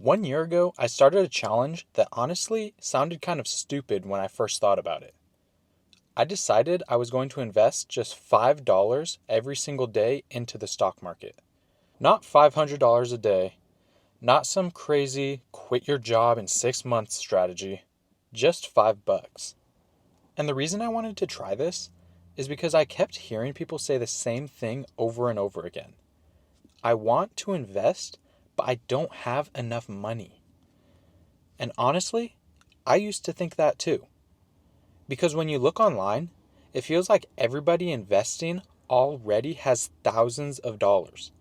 1 year ago, I started a challenge that honestly sounded kind of stupid when I first thought about it. I decided I was going to invest just $5 every single day into the stock market. Not $500 a day, not some crazy quit your job in 6 months strategy, just $5. And the reason I wanted to try this is because I kept hearing people say the same thing over and over again. I want to invest, but I don't have enough money. And honestly, I used to think that too. Because when you look online, it feels like everybody investing already has thousands of dollars.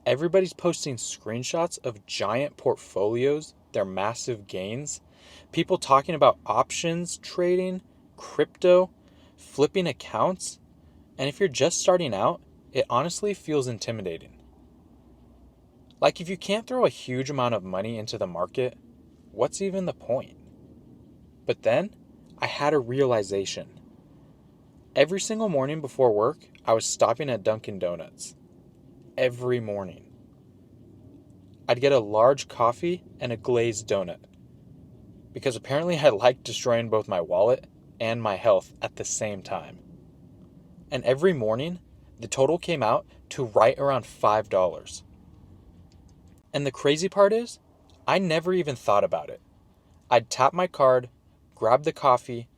Everybody's posting screenshots of giant portfolios, their massive gains, people talking about options trading, crypto, flipping accounts, and if you're just starting out, it honestly feels intimidating. Like if you can't throw a huge amount of money into the market, what's even the point? But then I had a realization. Every single morning before work, I was stopping at Dunkin' Donuts. Every morning. I'd get a large coffee and a glazed donut. Because apparently I liked destroying both my wallet and my health at the same time. And every morning, the total came out to right around $5. And the crazy part is, I never even thought about it. I'd tap my card, grab the coffee,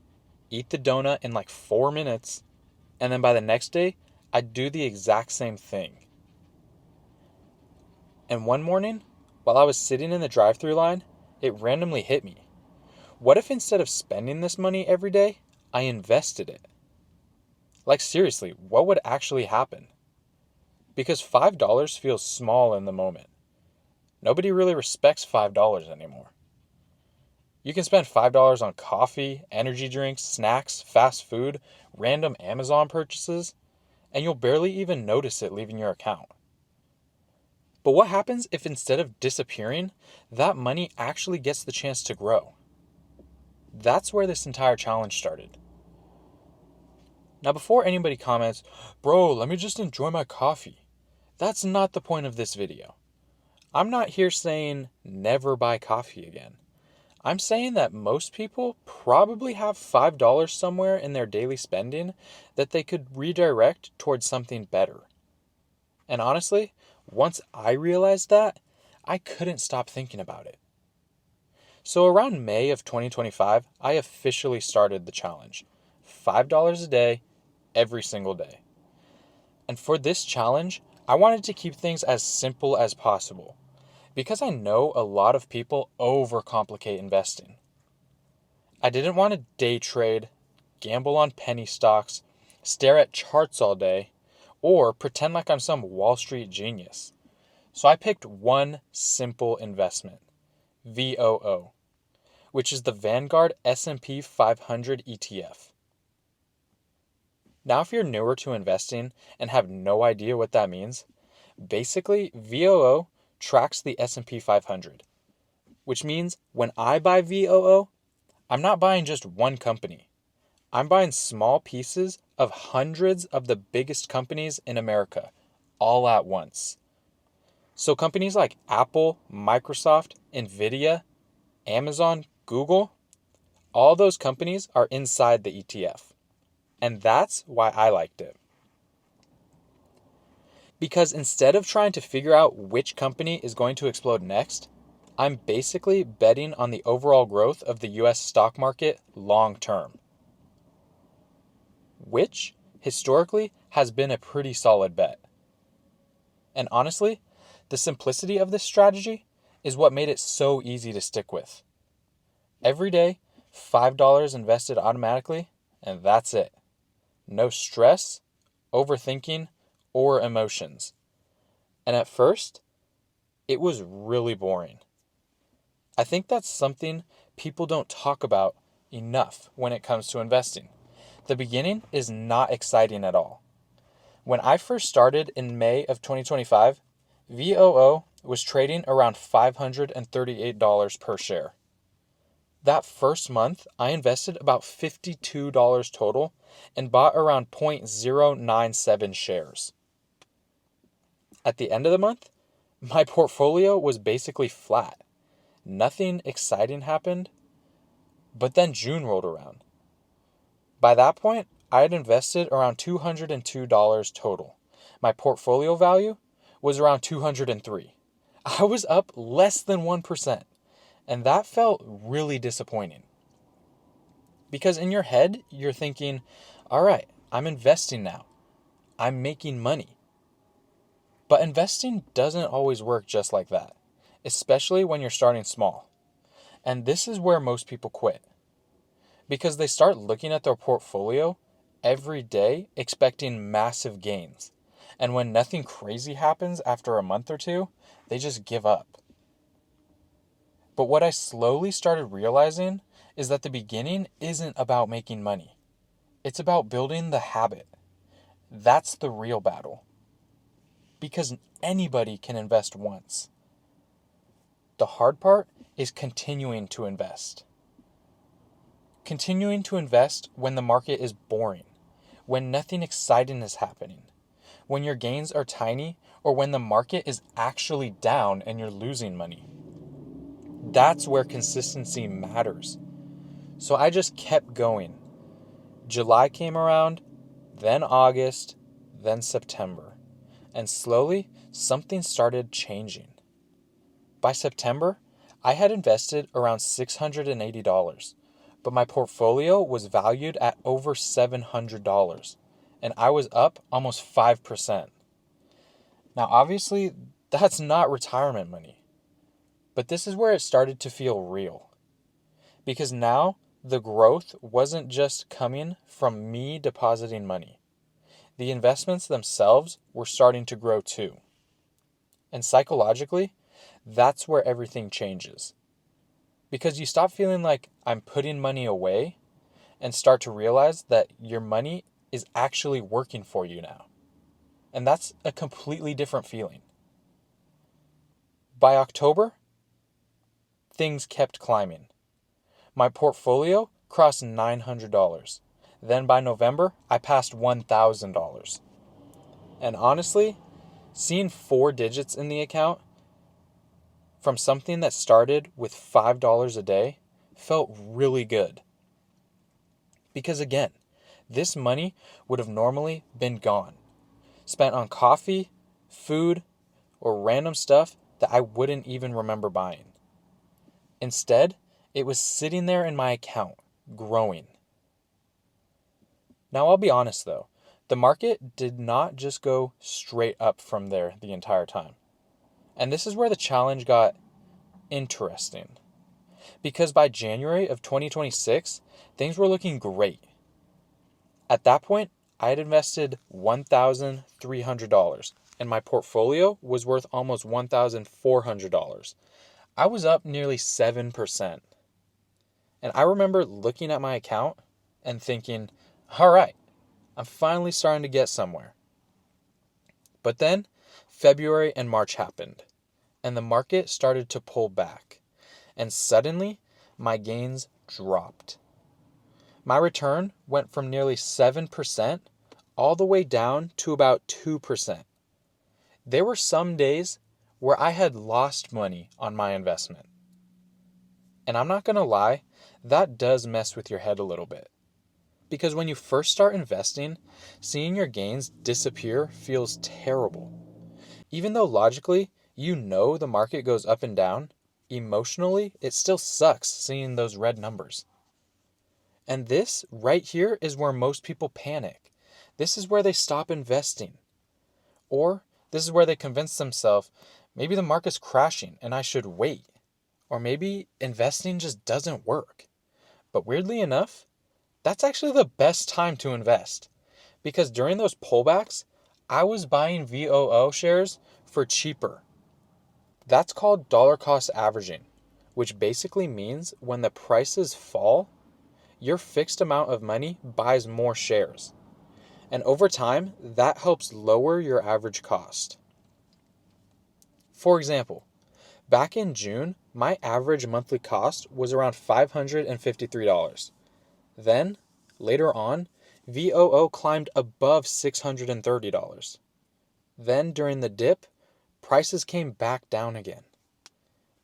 eat the donut in like 4 minutes, and then by the next day, I'd do the exact same thing. And one morning, while I was sitting in the drive-thru line, it randomly hit me. What if instead of spending this money every day, I invested it? Like seriously, what would actually happen? Because $5 feels small in the moment. Nobody really respects $5 anymore. You can spend $5 on coffee, energy drinks, snacks, fast food, random Amazon purchases, and you'll barely even notice it leaving your account. But what happens if instead of disappearing, that money actually gets the chance to grow? That's where this entire challenge started. Now, before anybody comments, bro, let me just enjoy my coffee. That's not the point of this video. I'm not here saying never buy coffee again. I'm saying that most people probably have $5 somewhere in their daily spending that they could redirect towards something better. And honestly, once I realized that, I couldn't stop thinking about it. So around May of 2025, I officially started the challenge. $5 a day, every single day. And for this challenge, I wanted to keep things as simple as possible. Because I know a lot of people overcomplicate investing. I didn't want to day trade, gamble on penny stocks, stare at charts all day, or pretend like I'm some Wall Street genius. So I picked one simple investment, VOO, which is the Vanguard S&P 500 ETF. Now, if you're newer to investing and have no idea what that means, basically VOO tracks the S&P 500, which means when I buy VOO, I'm not buying just one company. I'm buying small pieces of hundreds of the biggest companies in America, all at once. So companies like Apple, Microsoft, Nvidia, Amazon, Google, all those companies are inside the ETF. And that's why I liked it. Because instead of trying to figure out which company is going to explode next, I'm basically betting on the overall growth of the US stock market long term. Which, historically, has been a pretty solid bet. And honestly, the simplicity of this strategy is what made it so easy to stick with. Every day, $5 invested automatically, and that's it. No stress, overthinking, or emotions. And at first, it was really boring. I think that's something people don't talk about enough when it comes to investing. The beginning is not exciting at all. When I first started in May of 2025, VOO was trading around $538 per share. That first month, I invested about $52 total and bought around 0.097 shares. At the end of the month, my portfolio was basically flat. Nothing exciting happened, but then June rolled around. By that point, I had invested around $202 total. My portfolio value was around 203. I was up less than 1%, and that felt really disappointing. Because in your head, you're thinking, all right, I'm investing now. I'm making money. But investing doesn't always work just like that, especially when you're starting small. And this is where most people quit. Because they start looking at their portfolio every day expecting massive gains. And when nothing crazy happens after a month or two, they just give up. But what I slowly started realizing is that the beginning isn't about making money. It's about building the habit. That's the real battle. Because anybody can invest once. The hard part is continuing to invest. Continuing to invest when the market is boring, when nothing exciting is happening, when your gains are tiny, or when the market is actually down and you're losing money. That's where consistency matters. So I just kept going. July came around, then August, then September. And slowly, something started changing. By September, I had invested around $680, but my portfolio was valued at over $700, and I was up almost 5%. Now, obviously, that's not retirement money, but this is where it started to feel real. Because now, the growth wasn't just coming from me depositing money. The investments themselves were starting to grow too. And psychologically, that's where everything changes. Because you stop feeling like I'm putting money away and start to realize that your money is actually working for you now. And that's a completely different feeling. By October, things kept climbing. My portfolio crossed $900. Then by November, I passed $1,000. And honestly, seeing 4 digits in the account from something that started with $5 a day felt really good. Because again, this money would have normally been gone, spent on coffee, food, or random stuff that I wouldn't even remember buying. Instead, it was sitting there in my account, growing. Now I'll be honest though, the market did not just go straight up from there the entire time. And this is where the challenge got interesting. Because by January of 2026, things were looking great. At that point, I had invested $1,300 and my portfolio was worth almost $1,400. I was up nearly 7%. And I remember looking at my account and thinking, all right, I'm finally starting to get somewhere. But then February and March happened and the market started to pull back. And suddenly my gains dropped. My return went from nearly 7% all the way down to about 2%. There were some days where I had lost money on my investment. And I'm not going to lie, that does mess with your head a little bit. Because when you first start investing, seeing your gains disappear feels terrible. Even though logically, you know the market goes up and down, emotionally, it still sucks seeing those red numbers. And this right here is where most people panic. This is where they stop investing. Or this is where they convince themselves, maybe the market's crashing and I should wait. Or maybe investing just doesn't work. But weirdly enough, that's actually the best time to invest. Because during those pullbacks, I was buying VOO shares for cheaper. That's called dollar cost averaging, which basically means when the prices fall, your fixed amount of money buys more shares. And over time, that helps lower your average cost. For example, back in June, my average monthly cost was around $553. Then, later on, VOO climbed above $630. Then, during the dip, prices came back down again.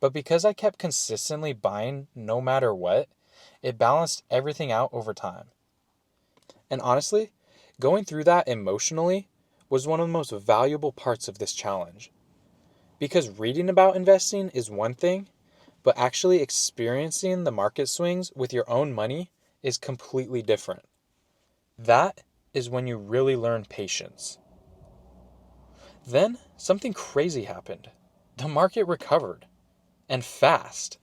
But because I kept consistently buying no matter what, it balanced everything out over time. And honestly, going through that emotionally was one of the most valuable parts of this challenge. Because reading about investing is one thing, but actually experiencing the market swings with your own money is completely different. That is when you really learn patience. Then something crazy happened. The market recovered, and fast.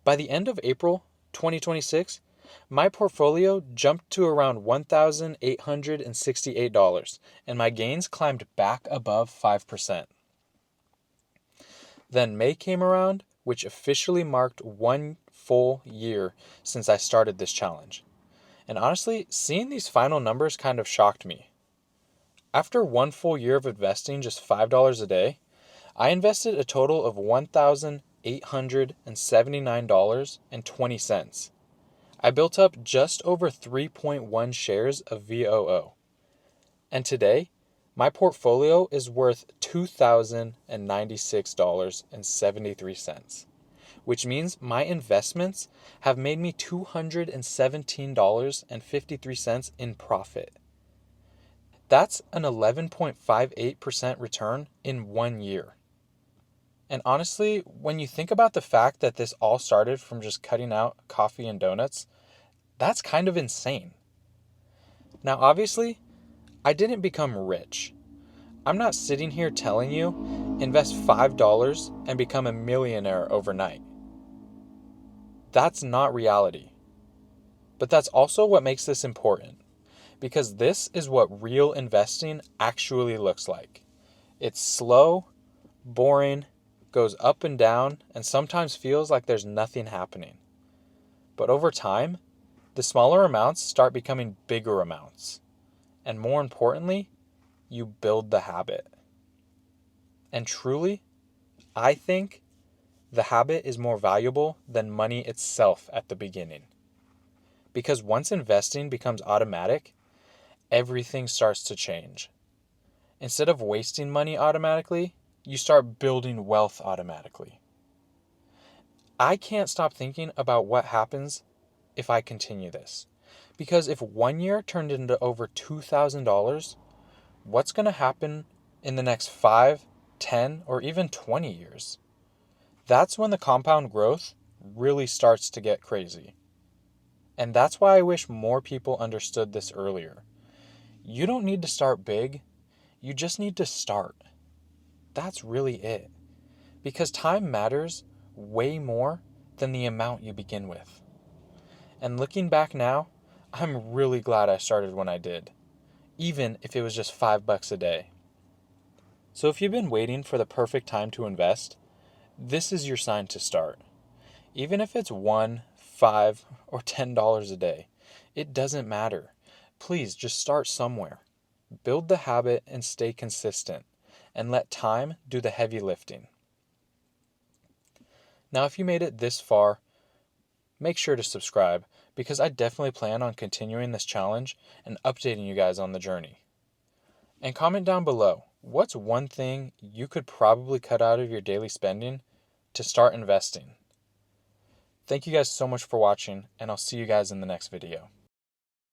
By the end of April 2026, my portfolio jumped to around $1,868, and my gains climbed back above 5%. Then May came around, which officially marked 1 full year since I started this challenge. And honestly, seeing these final numbers kind of shocked me. After 1 full year of investing just $5 a day, I invested a total of $1,879.20. I built up just over 3.1 shares of VOO. And today, my portfolio is worth $2,096.73, which means my investments have made me $217.53 in profit. That's an 11.58% return in 1 year. And honestly, when you think about the fact that this all started from just cutting out coffee and donuts, that's kind of insane. Now, obviously, I didn't become rich. I'm not sitting here telling you invest $5 and become a millionaire overnight. That's not reality. But that's also what makes this important, because this is what real investing actually looks like. It's slow, boring, goes up and down, and sometimes feels like there's nothing happening. But over time, the smaller amounts start becoming bigger amounts. And more importantly, you build the habit. And truly, I think the habit is more valuable than money itself at the beginning. Because once investing becomes automatic, everything starts to change. Instead of wasting money automatically, you start building wealth automatically. I can't stop thinking about what happens if I continue this. Because if 1 year turned into over $2,000, what's going to happen in the next 5, 10, or even 20 years? That's when the compound growth really starts to get crazy. And that's why I wish more people understood this earlier. You don't need to start big, you just need to start. That's really it. Because time matters way more than the amount you begin with. And looking back now, I'm really glad I started when I did, even if it was just $5 a day. So if you've been waiting for the perfect time to invest, this is your sign to start. Even if it's $1, $5, or $10 a day, it doesn't matter. Please just start somewhere. Build the habit and stay consistent, and let time do the heavy lifting. Now, if you made it this far, make sure to subscribe, because I definitely plan on continuing this challenge and updating you guys on the journey. And comment down below, what's one thing you could probably cut out of your daily spending to start investing? Thank you guys so much for watching, and I'll see you guys in the next video.